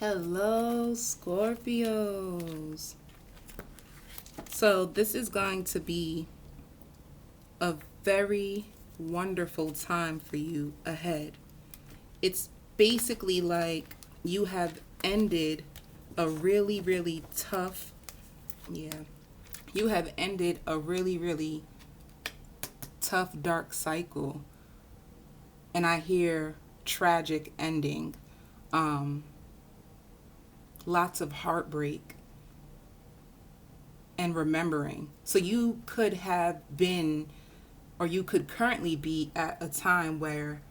Hello, Scorpios. So, this is going to be a very wonderful time for you ahead. It's basically like you have ended a really, really tough, yeah, you have ended a really, really tough, dark cycle. And I hear tragic ending, um, lots of heartbreak and remembering. So you could have been, or you could currently be at a time where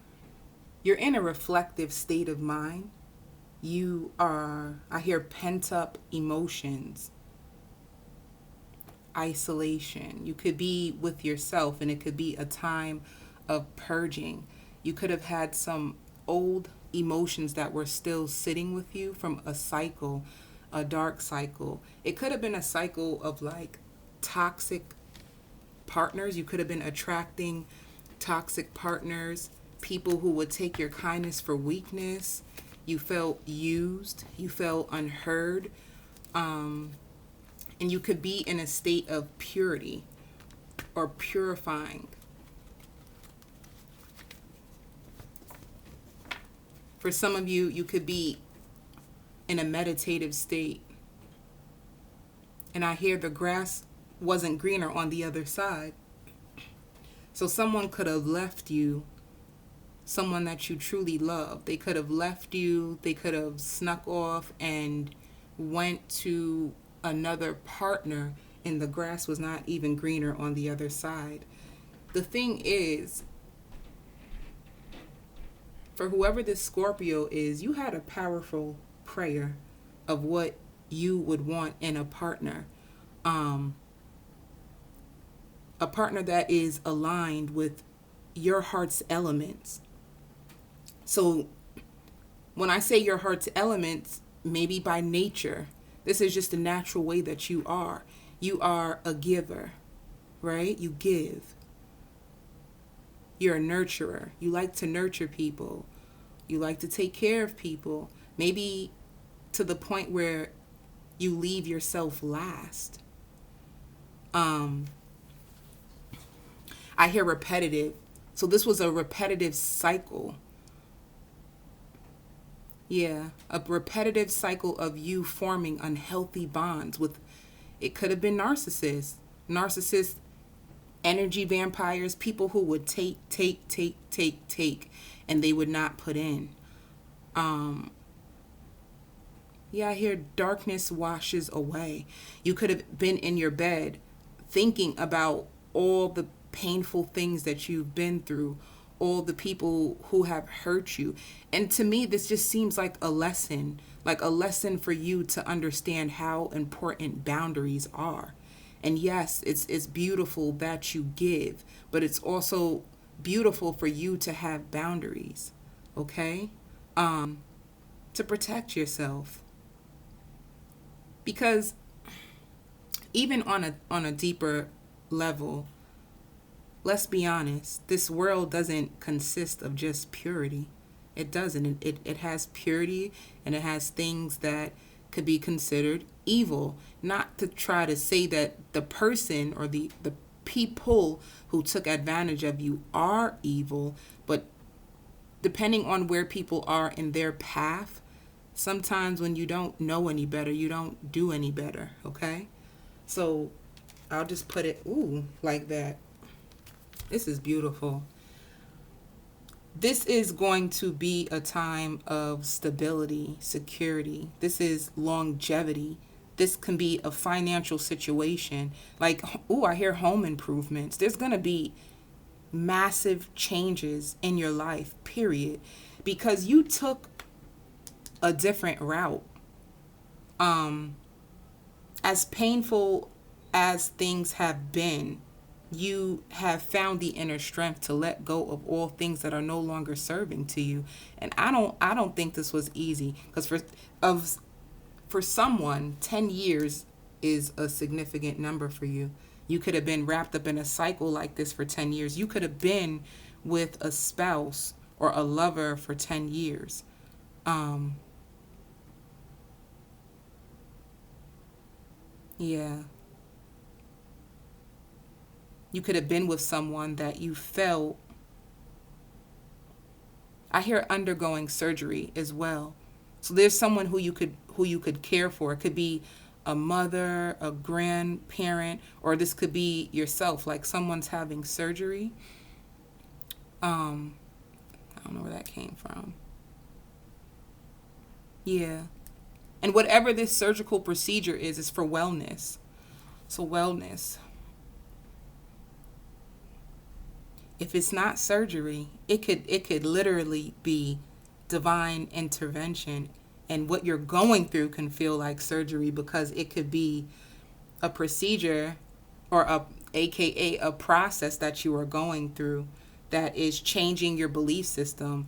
you're in a reflective state of mind. You are, I hear pent up emotions, isolation. You could be with yourself, and it could be a time of purging. You could have had some old emotions that were still sitting with you from a cycle, a dark cycle. It could have been a cycle of like toxic partners. You could have been attracting toxic partners, people who would take your kindness for weakness. You felt used, you felt unheard, and you could be in a state of purity or purifying. For some of you, you could be in a meditative state. And I hear the grass wasn't greener on the other side. So someone could have left you, someone that you truly love. They could have left you, they could have snuck off and went to another partner, and the grass was not even greener on the other side. The thing is, for whoever this Scorpio is, you had a powerful prayer of what you would want in a partner. Um, a partner that is aligned with your heart's elements. So when I say your heart's elements, maybe by nature, this is just the natural way that you are. You are a giver, right? You give. You're a nurturer. You like to nurture people. You like to take care of people. Maybe to the point where you leave yourself last. I hear repetitive. So this was a repetitive cycle. Yeah, a repetitive cycle of you forming unhealthy bonds with, it could have been narcissists, energy vampires, people who would take, and they would not put in. Yeah, I hear darkness washes away. You could have been in your bed thinking about all the painful things that you've been through, all the people who have hurt you. And to me, this just seems like a lesson for you to understand how important boundaries are. And yes, it's beautiful that you give, but it's also beautiful for you to have boundaries, okay? To protect yourself. Because even on a deeper level, let's be honest, this world doesn't consist of just purity. It doesn't. It has purity, and it has things that could be considered evil. Not to try to say that the person or the people who took advantage of you are evil, but depending on where people are in their path, sometimes when you don't know any better, you don't do any better, okay? So I'll just put it, ooh, like that. This is beautiful. This is going to be a time of stability, security. This is longevity. This can be a financial situation. Like, ooh, I hear home improvements. There's going to be massive changes in your life, period. Because you took a different route. As painful as things have been, you have found the inner strength to let go of all things that are no longer serving to you. And I don't think this was easy, because for someone, 10 years is a significant number for you. You could have been wrapped up in a cycle like this for 10 years. You could have been with a spouse or a lover for 10 years. Yeah. You could have been with someone that you felt, I hear undergoing surgery as well. So there's someone who you could care for. It could be a mother, a grandparent, or this could be yourself, like someone's having surgery. Um, I don't know where that came from. Yeah. And whatever this surgical procedure is for wellness. So wellness. If it's not surgery, it could literally be divine intervention, and what you're going through can feel like surgery because it could be a procedure or a aka a process that you are going through that is changing your belief system,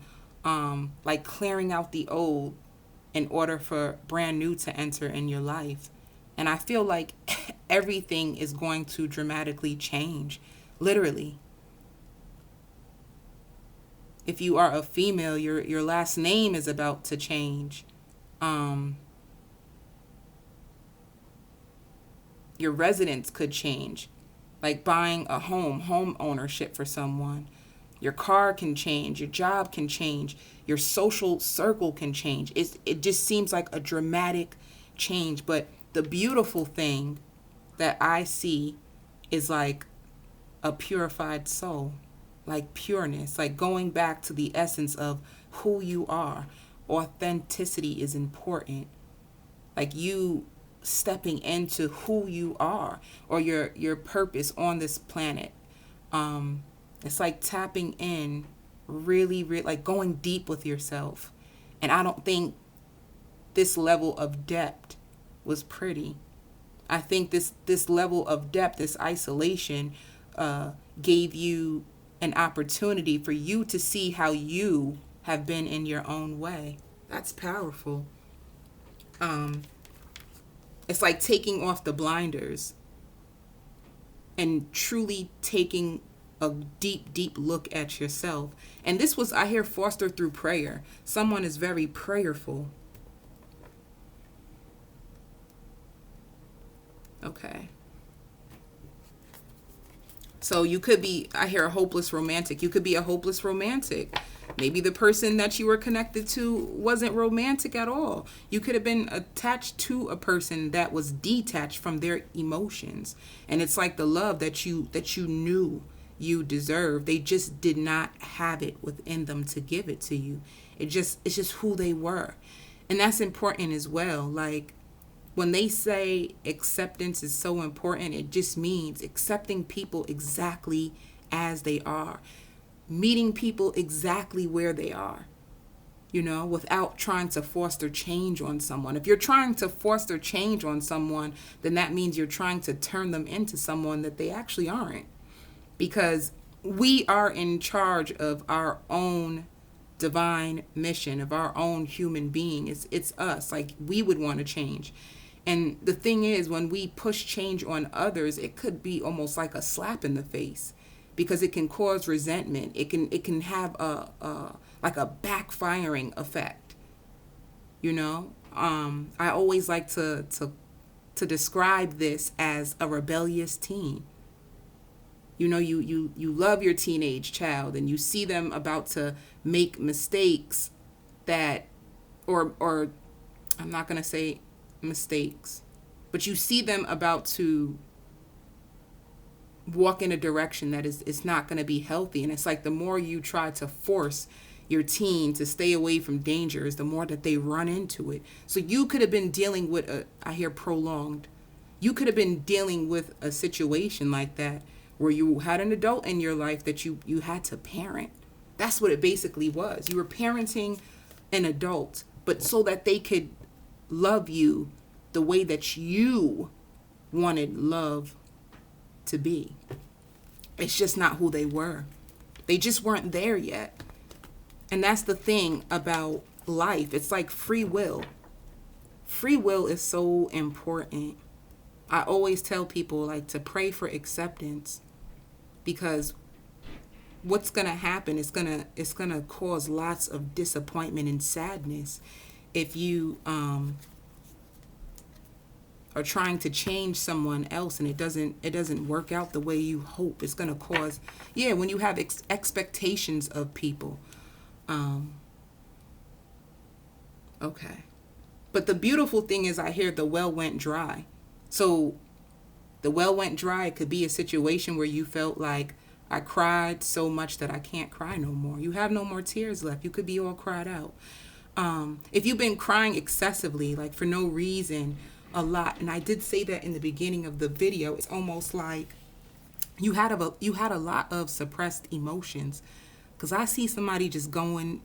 like clearing out the old in order for brand new to enter in your life. And I feel like everything is going to dramatically change, literally. If you are a female, your last name is about to change. Um, your residence could change, like buying a home ownership for someone. Your car can change, your job can change, your social circle can change. It just seems like a dramatic change. But the beautiful thing that I see is like a purified soul, like pureness, like going back to the essence of who you are. Authenticity is important. Like you stepping into who you are or your purpose on this planet. It's like tapping in really like going deep with yourself. And I don't think this level of depth was pretty. I think this level of depth, this isolation, gave you an opportunity for you to see how you have been in your own way. That's powerful. Um, it's like taking off the blinders and truly taking a deep look at yourself. And this was, I hear, fostered through prayer. Someone is very prayerful. Okay. So you could be, I hear, a hopeless romantic. You could be a hopeless romantic. Maybe the person that you were connected to wasn't romantic at all. You could have been attached to a person that was detached from their emotions. And it's like the love that you knew you deserved. They just did not have it within them to give it to you. It's just who they were. And that's important as well. Like when they say acceptance is so important, it just means accepting people exactly as they are, meeting people exactly where they are, without trying to foster change on someone. If you're trying to foster change on someone, then that means you're trying to turn them into someone that they actually aren't. Because we are in charge of our own divine mission, of our own human being. It's us. Like we would want to change. And the thing is, when we push change on others, it could be almost like a slap in the face because it can cause resentment. It can have like a backfiring effect. I always like to describe this as a rebellious teen. You love your teenage child and you see them about to make mistakes that, or I'm not going to say mistakes, but you see them about to walk in a direction that is not going to be healthy. And it's like the more you try to force your teen to stay away from dangers, the more that they run into it. So you could have been dealing with you could have been dealing with a situation like that where you had an adult in your life that you had to parent. That's what it basically was. You were parenting an adult, but so that they could love you the way that you wanted love to be. It's just not who they were. They just weren't there yet. And that's the thing about life. It's like free will. Free will is so important. I always tell people like to pray for acceptance, because what's going to happen is it's going to cause lots of disappointment and sadness if you or trying to change someone else, and it doesn't work out the way you hope. It's going to cause, yeah, when you have expectations of people. Okay. But the beautiful thing is, I hear the well went dry. So the well went dry. It could be a situation where you felt like, I cried so much that I can't cry no more. You have no more tears left. You could be all cried out. If you've been crying excessively, like for no reason, a lot, and I did say that in the beginning of the video, it's almost like you had a lot of suppressed emotions. Because I see somebody just going,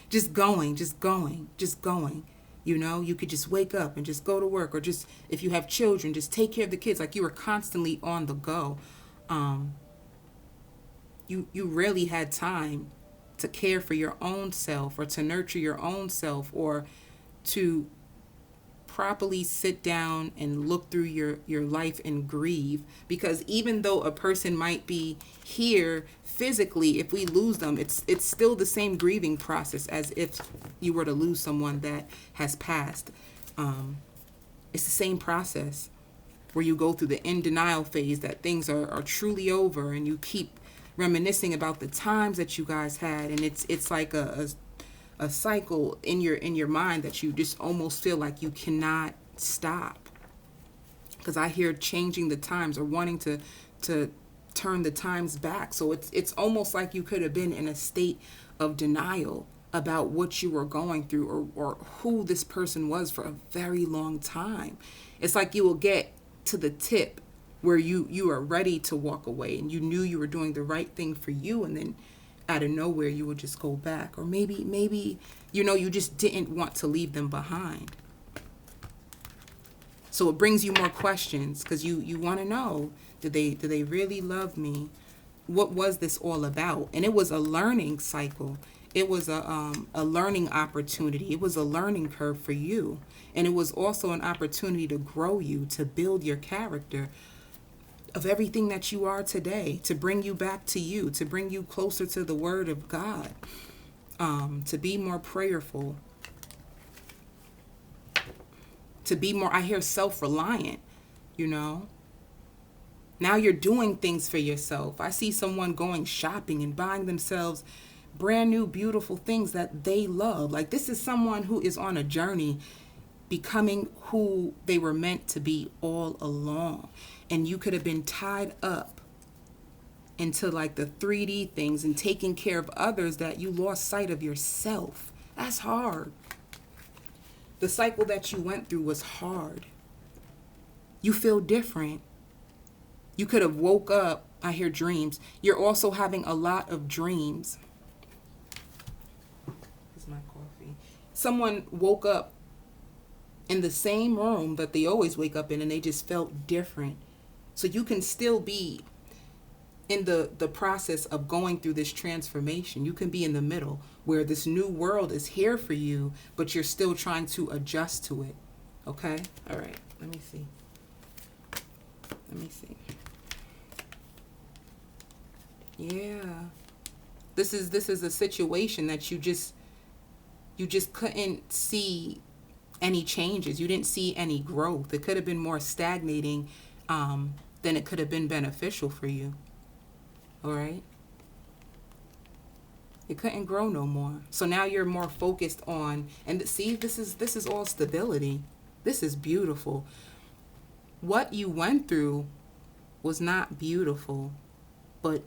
just going. You know, you could just wake up and just go to work, or just, if you have children, just take care of the kids. Like you were constantly on the go. You rarely had time to care for your own self, or to nurture your own self, or to properly sit down and look through your life and grieve. Because even though a person might be here physically, if we lose them, it's still the same grieving process as if you were to lose someone that has passed. It's the same process where you go through the in denial phase, that things are truly over, and you keep reminiscing about the times that you guys had, and it's like a cycle in your mind that you just almost feel like you cannot stop. Because I hear changing the times, or wanting to turn the times back. So it's almost like you could have been in a state of denial about what you were going through, or who this person was for a very long time. It's like you will get to the tip where you are ready to walk away, and you knew you were doing the right thing for you, and then out of nowhere you would just go back. Or maybe you just didn't want to leave them behind. So it brings you more questions, because you want to know, do they really love me? What was this all about? And it was a learning cycle. It was a learning opportunity. It was a learning curve for you. And it was also an opportunity to grow you, to build your character of everything that you are today, to bring you back to you, to bring you closer to the Word of God, to be more prayerful, to be more, I hear, self-reliant, Now you're doing things for yourself. I see someone going shopping and buying themselves brand new, beautiful things that they love. Like, this is someone who is on a journey becoming who they were meant to be all along. And you could have been tied up into like the 3D things and taking care of others, that you lost sight of yourself. That's hard. The cycle that you went through was hard. You feel different. You could have woke up. I hear dreams. You're also having a lot of dreams. Here's my coffee. Someone woke up in the same room that they always wake up in, and they just felt different. So you can still be in the process of going through this transformation. You can be in the middle where this new world is here for you, but you're still trying to adjust to it. Okay? All right. Let me see. Yeah. This is a situation that you just couldn't see any changes. You didn't see any growth. It could have been more stagnating than it could have been beneficial for you. All right? It couldn't grow no more. So now you're more focused on, and see, this is all stability. This is beautiful. What you went through was not beautiful, but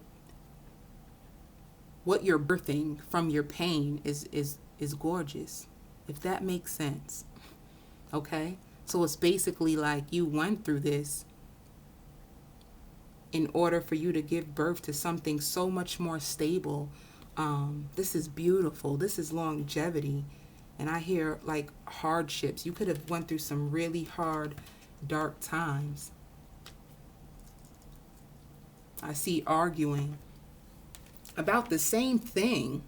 what you're birthing from your pain is gorgeous, if that makes sense. Okay? So it's basically like you went through this in order for you to give birth to something so much more stable. This is beautiful. This is longevity. And I hear like hardships. You could have went through some really hard, dark times. I see arguing about the same thing.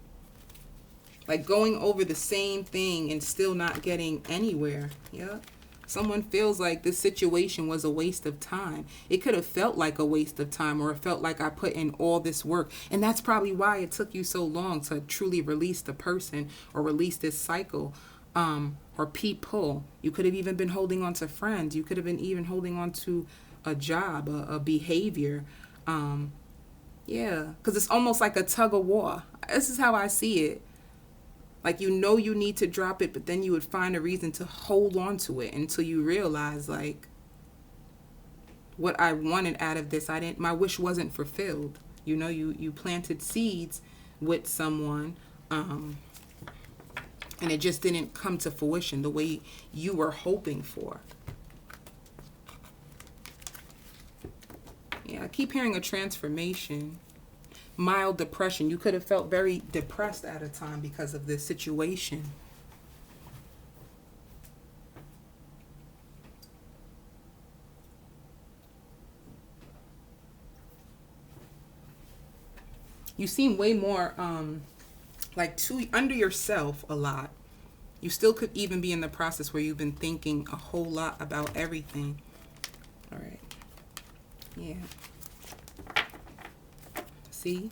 Like going over the same thing and still not getting anywhere. Yeah. Someone feels like this situation was a waste of time. It could have felt like a waste of time, or it felt like I put in all this work. And that's probably why it took you so long to truly release the person or release this cycle. or people. You could have even been holding on to friends. You could have been even holding on to a job, a behavior. Yeah, because it's almost like a tug of war. This is how I see it. Like, you know, you need to drop it, but then you would find a reason to hold on to it until you realize, like, what I wanted out of this, my wish wasn't fulfilled. You know, you planted seeds with someone, and it just didn't come to fruition the way you were hoping for. Yeah, I keep hearing a transformation. Mild depression. You could have felt very depressed at a time because of this situation. You seem way more like too under yourself a lot. You still could even be in the process where you've been thinking a whole lot about everything. All right. Yeah. See?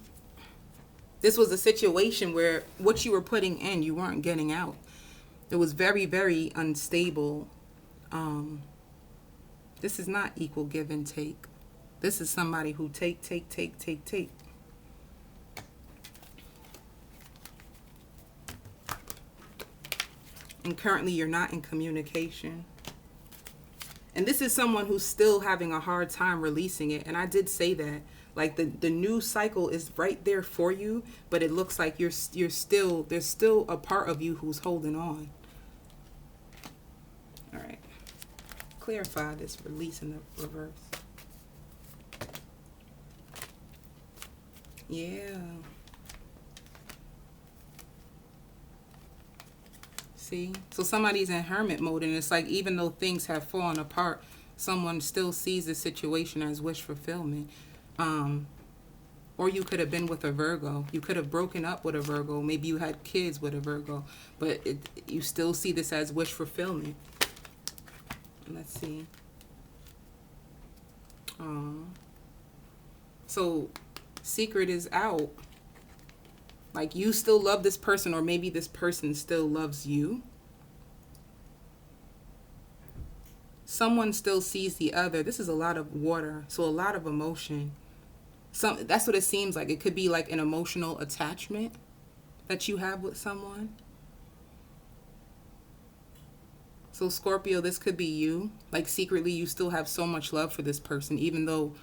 This was a situation where what you were putting in, you weren't getting out. It was very, very unstable. This is not equal give and take. This is somebody who take. And currently you're not in communication. And this is someone who's still having a hard time releasing it. And I did say that. Like, the new cycle is right there for you, but it looks like there's still a part of you who's holding on. All right. Clarify this release in the reverse. Yeah. See? So somebody's in hermit mode, and it's like, even though things have fallen apart, someone still sees the situation as wish fulfillment. Or you could have been with a Virgo. You could have broken up with a Virgo. Maybe you had kids with a Virgo. But you still see this as wish fulfillment. Let's see. So, secret is out. Like, you still love this person, or maybe this person still loves you. Someone still sees the other. This is a lot of water, so a lot of emotion. That's what it seems like. It could be like an emotional attachment that you have with someone. So Scorpio, this could be you. Like, secretly, you still have so much love for this person, even though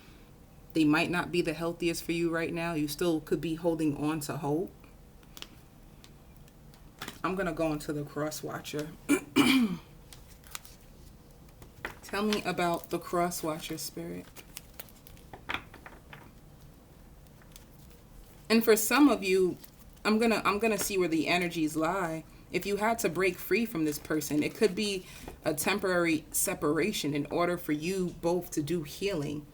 they might not be the healthiest for you right now. You still could be holding on to hope. I'm going to go into the cross watcher. Tell me about the cross watcher, spirit. And for some of you, I'm gonna see where the energies lie. If you had to break free from this person, it could be a temporary separation in order for you both to do healing.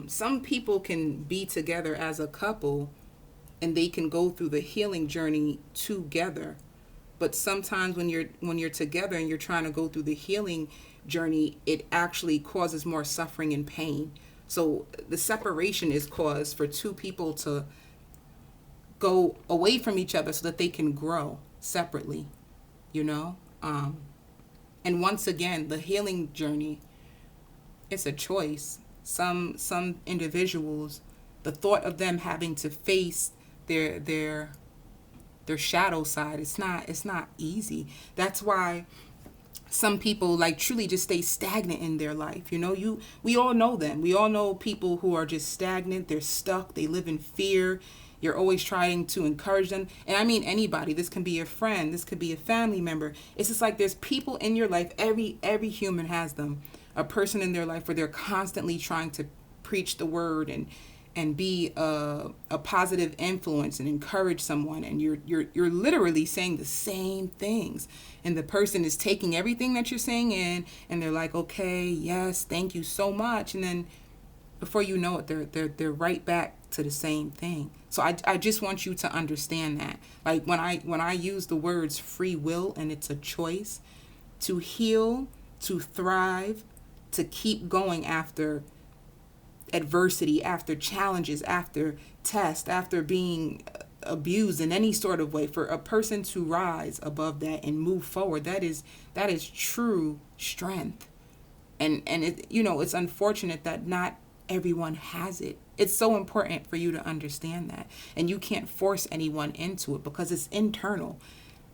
Some people can be together as a couple and they can go through the healing journey together. But sometimes when you're together and you're trying to go through the healing journey, it actually causes more suffering and pain. So the separation is caused for two people to go away from each other so that they can grow separately, you know? And once again, the healing journey, it's a choice. Some individuals, the thought of them having to face their shadow side, it's not easy. That's why some people like truly just stay stagnant in their life. You know, we all know them. We all know people who are just stagnant. They're stuck. They live in fear. You're always trying to encourage them. And I mean anybody. This can be a friend. This could be a family member. It's just like there's people in your life. Every human has them. A person in their life where they're constantly trying to preach the word and be a positive influence and encourage someone. And you're literally saying the same things. And the person is taking everything that you're saying in, and they're like, okay, yes, thank you so much. And then before you know it, they're right back to the same thing. So I just want you to understand that. Like when I use the words free will, and it's a choice to heal, to thrive, to keep going after adversity, after challenges, after tests, after being abused in any sort of way, for a person to rise above that and move forward, that is true strength. And it, it's unfortunate that not everyone has it. It's so important for you to understand that, and you can't force anyone into it because it's internal.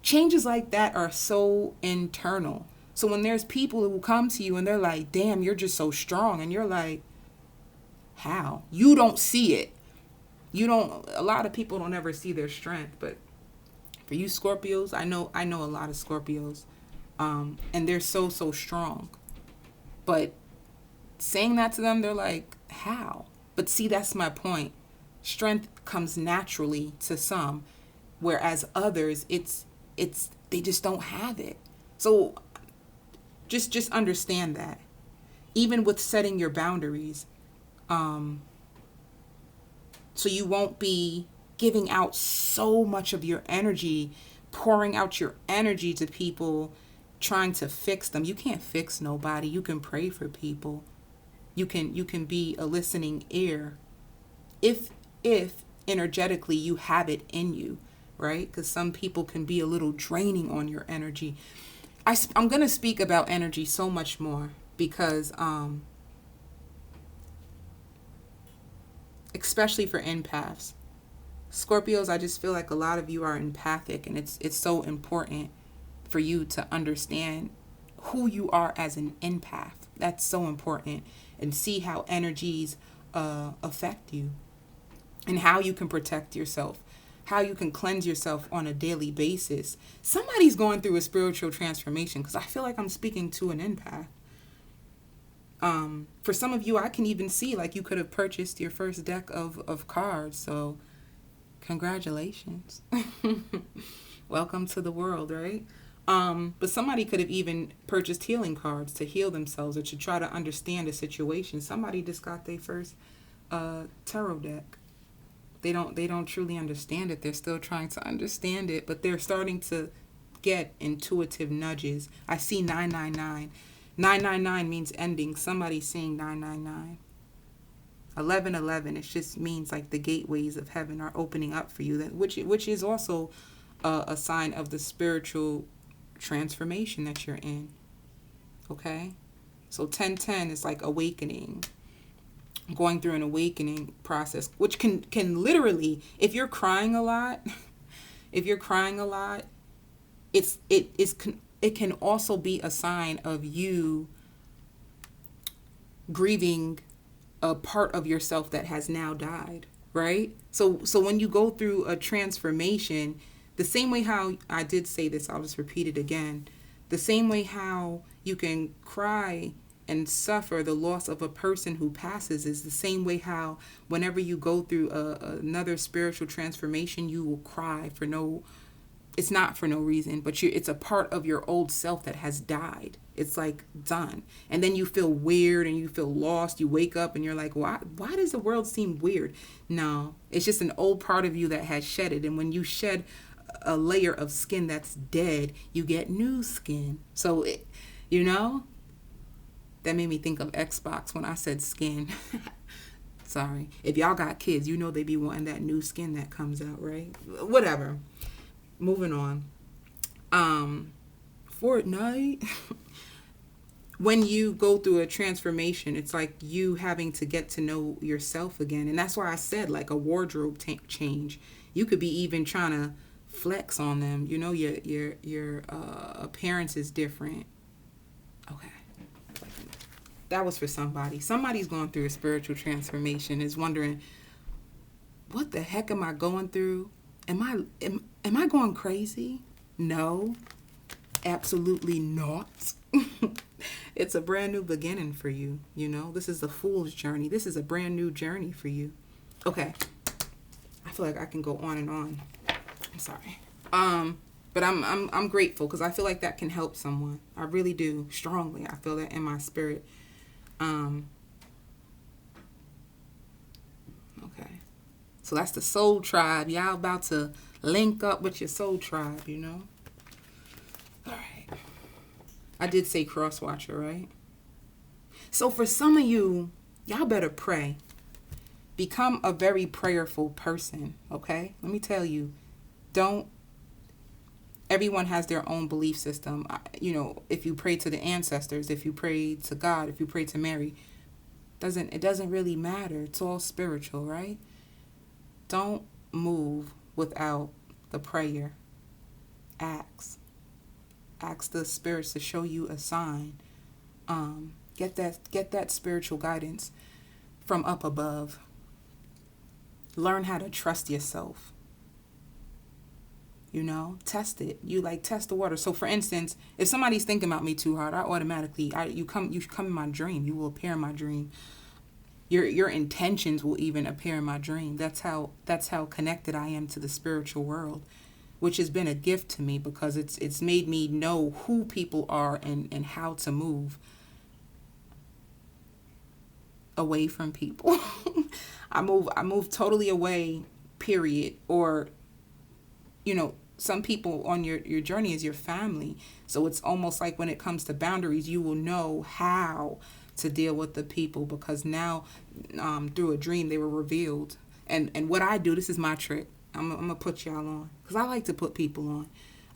Changes like that are so internal. So when there's people who come to you and they're like, damn, you're just so strong, and you're like, how? You don't see it. A lot of people don't ever see their strength. But for you Scorpios, I know a lot of Scorpios, and they're so strong. But saying that to them, they're like, how? But see, that's my point. Strength comes naturally to some, whereas others, it's they just don't have it. So just understand that. Even with setting your boundaries, so you won't be giving out so much of your energy, pouring out your energy to people, trying to fix them. You can't fix nobody. You can pray for people. You can be a listening ear if energetically you have it in you, right? Because some people can be a little draining on your energy. I'm going to speak about energy so much more because especially for empaths. Scorpios, I just feel like a lot of you are empathic, and it's so important for you to understand who you are as an empath. That's so important. And see how energies affect you, and how you can protect yourself, how you can cleanse yourself on a daily basis. Somebody's going through a spiritual transformation, because I feel like I'm speaking to an empath. For some of you, I can even see like you could have purchased your first deck of cards. So congratulations. Welcome to the world, right? But somebody could have even purchased healing cards to heal themselves or to try to understand a situation. Somebody just got their first tarot deck. They don't truly understand it. They're still trying to understand it, but they're starting to get intuitive nudges. I see 999. 999 means ending. Somebody's seeing 999. 1111, it just means like the gateways of heaven are opening up for you. Which is also a sign of the spiritual transformation that you're in. Okay? So 1010 is like awakening. Going through an awakening process, which can literally, if you're crying a lot, it can also be a sign of you grieving a part of yourself that has now died, right? So when you go through a transformation, the same way how I did say this, I'll just repeat it again. The same way how you can cry and suffer the loss of a person who passes is the same way how whenever you go through another spiritual transformation, you will cry for no, it's not for no reason, but it's a part of your old self that has died. It's like done. And then you feel weird and you feel lost. You wake up and you're like, why does the world seem weird? No, it's just an old part of you that has shedded. And when you shed a layer of skin that's dead, you get new skin. So, that made me think of Xbox when I said skin. Sorry. If y'all got kids, they be wanting that new skin that comes out, right? Whatever. Moving on. Fortnite. When you go through a transformation, it's like you having to get to know yourself again. And that's why I said like a wardrobe change. You could be even trying to flex on them. Your appearance is different. Okay. That was for somebody. Somebody's going through a spiritual transformation, is wondering, what the heck am I going through? Am I going crazy? No, absolutely not. It's a brand new beginning for you. This is the fool's journey. This is a brand new journey for you. Okay. I feel like I can go on and on. I'm sorry. But I'm grateful because I feel like that can help someone. I really do, strongly. I feel that in my spirit. Okay. So that's the soul tribe. Y'all about to link up with your soul tribe, All right. I did say cross-watcher, right? So for some of you, y'all better pray. Become a very prayerful person, okay? Let me tell you, don't, everyone has their own belief system. You know, if you pray to the ancestors, if you pray to God, if you pray to Mary, it doesn't really matter. It's all spiritual, right? Don't move without the prayer. Ask the spirits to show you a sign. Get that spiritual guidance from up above. Learn how to trust yourself. You know, test it. You like test the water. So for instance, if somebody's thinking about me too hard, I automatically you come in my dream. You will appear in my dream. Your intentions will even appear in my dream. That's how connected I am to the spiritual world, which has been a gift to me because it's made me know who people are and how to move away from people. I move totally away, period. Or, you know, some people on your journey is your family. So it's almost like when it comes to boundaries, you will know how to deal with the people because now through a dream they were revealed. And what I do, this is my trick. I'm going to put y'all on because I like to put people on.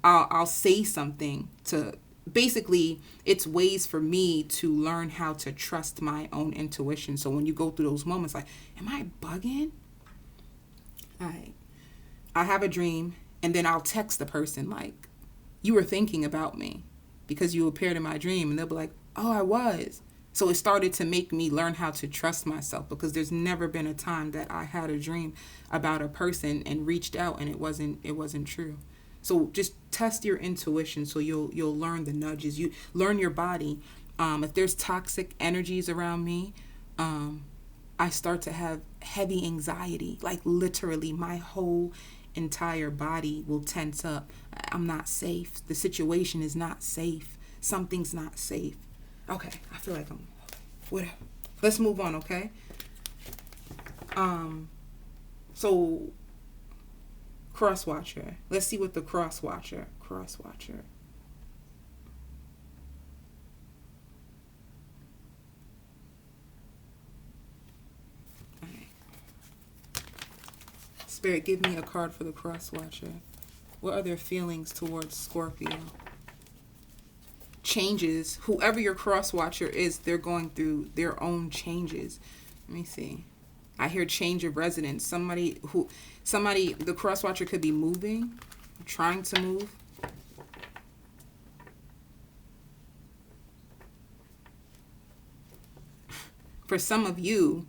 I'll say something to, basically, it's ways for me to learn how to trust my own intuition. So when you go through those moments like, am I bugging? All right. I have a dream and then I'll text the person like, you were thinking about me because you appeared in my dream. And they'll be like, oh, I was. So it started to make me learn how to trust myself because there's never been a time that I had a dream about a person and reached out and it wasn't true. So just test your intuition so you'll learn the nudges. You learn your body. If there's toxic energies around me, I start to have heavy anxiety. Like literally my whole entire body will tense up. I'm not safe. The situation is not safe. Something's not safe. Okay, I feel like I'm whatever. Let's move on, okay? So cross watcher. Let's see what the cross watcher. All right. Spirit, give me a card for the cross watcher. What are their feelings towards Scorpio? Changes. Whoever your cross watcher is, they're going through their own changes. Let me see. I hear change of residence. Somebody, the cross watcher could be moving, trying to move. For some of you,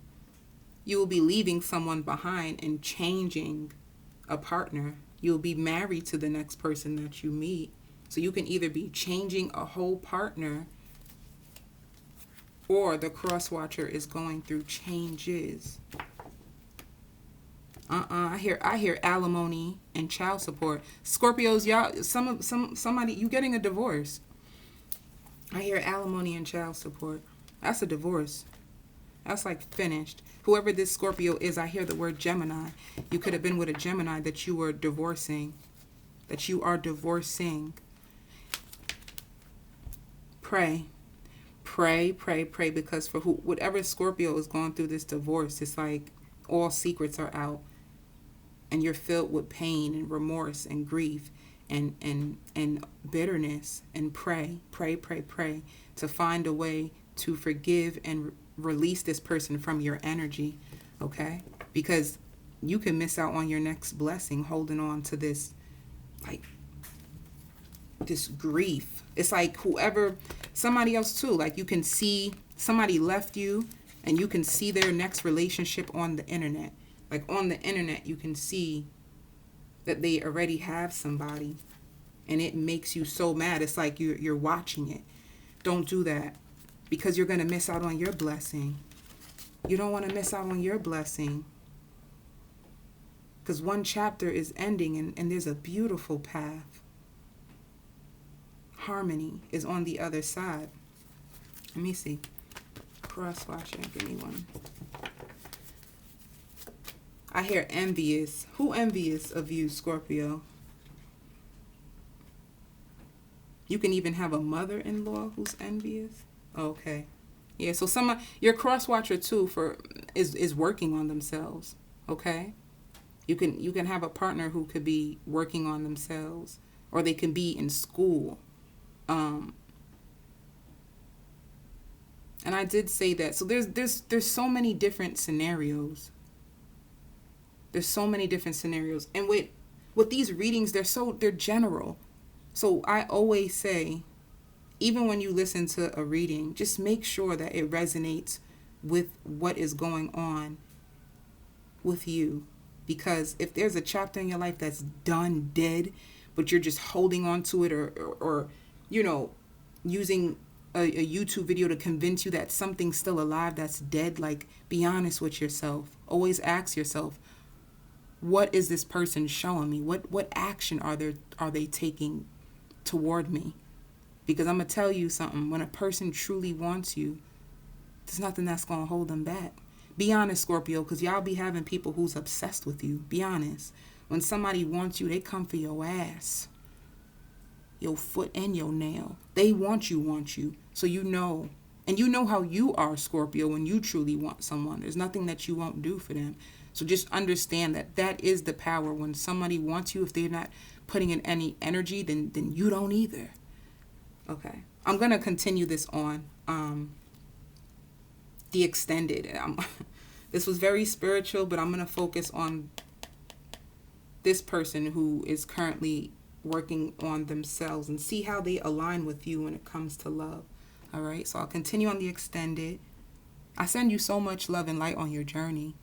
you will be leaving someone behind and changing a partner. You'll be married to the next person that you meet. So you can either be changing a whole partner or the cross watcher is going through changes. I hear alimony and child support. Scorpios, y'all, somebody, you getting a divorce. I hear alimony and child support. That's a divorce. That's like finished. Whoever this Scorpio is, I hear the word Gemini. You could have been with a Gemini that you were divorcing. That you are divorcing. Pray, because for whatever Scorpio is going through this divorce, it's like all secrets are out and you're filled with pain and remorse and grief and bitterness. And pray to find a way to forgive and release this person from your energy, okay? Because you can miss out on your next blessing holding on to this, like, this grief. It's like somebody else too, like you can see somebody left you and you can see their next relationship on the internet. Like on the internet, you can see that they already have somebody and it makes you so mad. It's like you're watching it. Don't do that because you're going to miss out on your blessing. You don't want to miss out on your blessing because one chapter is ending and there's a beautiful path. Harmony is on the other side. Let me see. Cross watching. Give me one. I hear envious. Who envious of you, Scorpio? You can even have a mother-in-law who's envious. Okay. Yeah, so your cross watcher too is working on themselves. Okay? You can have a partner who could be working on themselves, or they can be in school. Um and I did say that. So there's so many different scenarios. There's so many different scenarios. And with these readings, they're general. So I always say, even when you listen to a reading, just make sure that it resonates with what is going on with you. Because if there's a chapter in your life that's done dead, but you're just holding on to it, or you know, using a YouTube video to convince you that something's still alive that's dead, like, be honest with yourself. Always ask yourself, what is this person showing me? What action are they taking toward me? Because I'm going to tell you something. When a person truly wants you, there's nothing that's going to hold them back. Be honest, Scorpio, because y'all be having people who's obsessed with you. Be honest. When somebody wants you, they come for your ass, your foot, and your nail. They want you. So you know. And you know how you are, Scorpio, when you truly want someone. There's nothing that you won't do for them. So just understand that is the power. When somebody wants you, if they're not putting in any energy, then you don't either. Okay. I'm going to continue this on. The extended. This was very spiritual, but I'm going to focus on this person who is currently working on themselves and see how they align with you when it comes to love. All right. So I'll continue on the extended. I send you so much love and light on your journey.